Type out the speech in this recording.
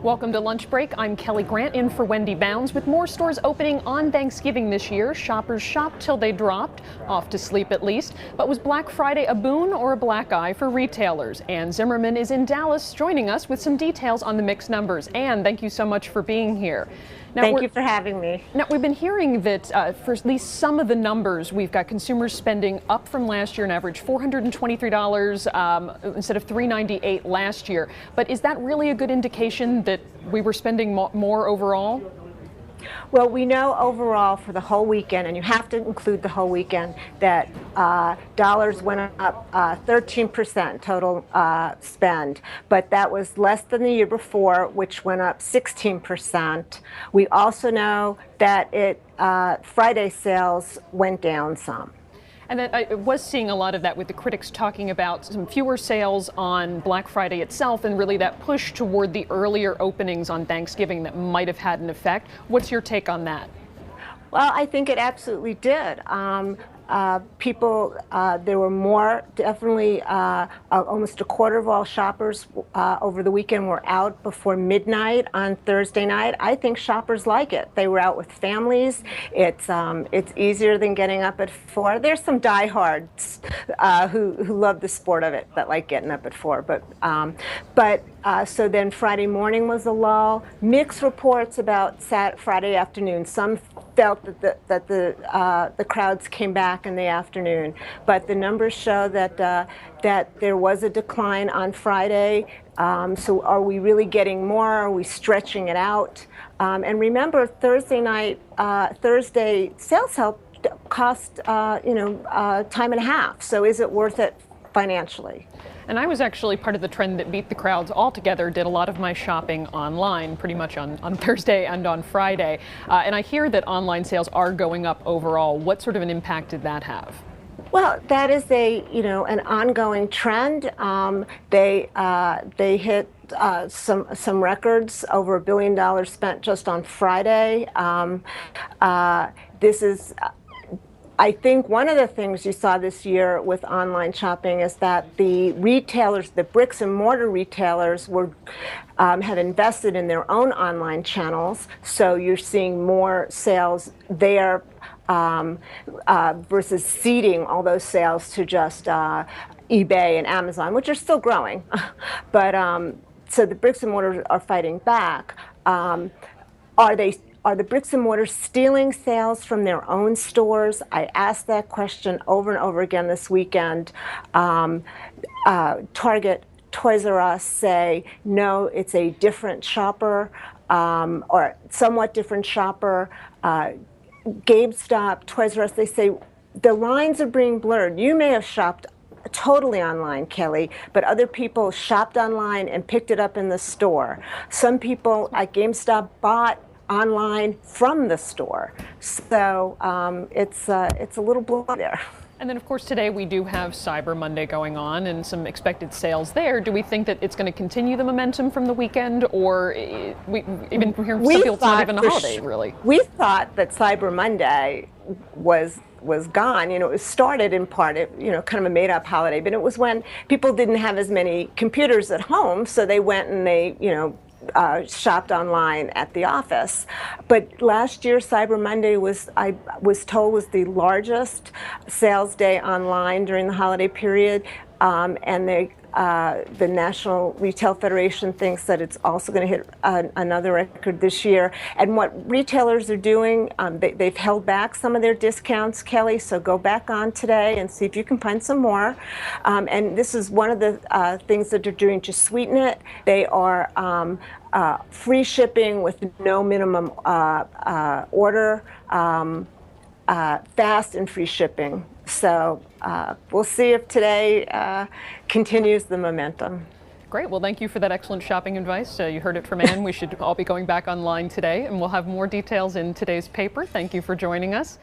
Welcome to Lunch Break. I'm Kelly Grant in for Wendy Bounds. With more stores opening on Thanksgiving this year, shoppers shopped till they dropped, off to sleep at least. But was Black Friday a boon or a black eye for retailers? Ann Zimmerman is in Dallas joining us with some details on the mixed numbers. Ann, thank you so much for being here. Now, thank you for having me. Now, we've been hearing that for at least some of the numbers, we've got consumers spending up from last year, an average $423 instead of $398 last year. But is that really a good indication that we were spending more overall? Well, we know overall for the whole weekend, and you have to include the whole weekend, that dollars went up 13% total spend, but that was less than the year before, which went up 16%. We also know that Friday sales went down some. And then I was seeing a lot of that with the critics talking about some fewer sales on Black Friday itself and really that push toward the earlier openings on Thanksgiving that might have had an effect. What's your take on that? Well, I think it absolutely did. There were more, definitely almost a quarter of all shoppers over the weekend were out before midnight on Thursday night. I think shoppers like it. They were out with families. It's easier than getting up at 4. There's some diehards who love the sport of it that like getting up at 4. So then Friday morning was a lull. Mixed reports about Friday afternoon. Some felt that the crowds came back in the afternoon, but the numbers show that there was a decline on Friday. So are we really getting more? Are we stretching it out? And remember, Thursday sales help cost time and a half. So is it worth it financially? And I was actually part of the trend that beat the crowds altogether, did a lot of my shopping online, pretty much on Thursday and on Friday. And I hear that online sales are going up overall. What sort of an impact did that have? Well, that is an ongoing trend. They hit some records, over $1 billion spent just on Friday. I think one of the things you saw this year with online shopping is that the retailers, the bricks and mortar retailers, have invested in their own online channels. So you're seeing more sales there versus ceding all those sales to just eBay and Amazon, which are still growing. But so the bricks and mortar are fighting back. Are the bricks and mortar stealing sales from their own stores? I asked that question over and over again this weekend. Target, Toys R Us say, no, it's a different shopper, or somewhat different shopper. GameStop, Toys R Us, they say the lines are being blurred. You may have shopped totally online, Kelly, but other people shopped online and picked it up in the store. Some people at GameStop bought online from the store. So it's a little blurry there. And then, of course, today we do have Cyber Monday going on and some expected sales there. Do we think that it's going to continue the momentum from the weekend, or even here, some people, it's not even a holiday, really? We thought that Cyber Monday was gone. It was started in part, kind of a made-up holiday, but it was when people didn't have as many computers at home, so they went and they, shopped online at the office. But last year, Cyber Monday I was told, was the largest sales day online during the holiday period, and the National Retail Federation thinks that it's also going to hit another record this year. And what retailers are doing, they've held back some of their discounts, Kelly, so go back on today and see if you can find some more. And this is one of the things that they're doing to sweeten it. They are free shipping with no minimum order, fast and free shipping. So we'll see if today continues the momentum. Great. Well, thank you for that excellent shopping advice. You heard it from Ann. We should all be going back online today, and we'll have more details in today's paper. Thank you for joining us.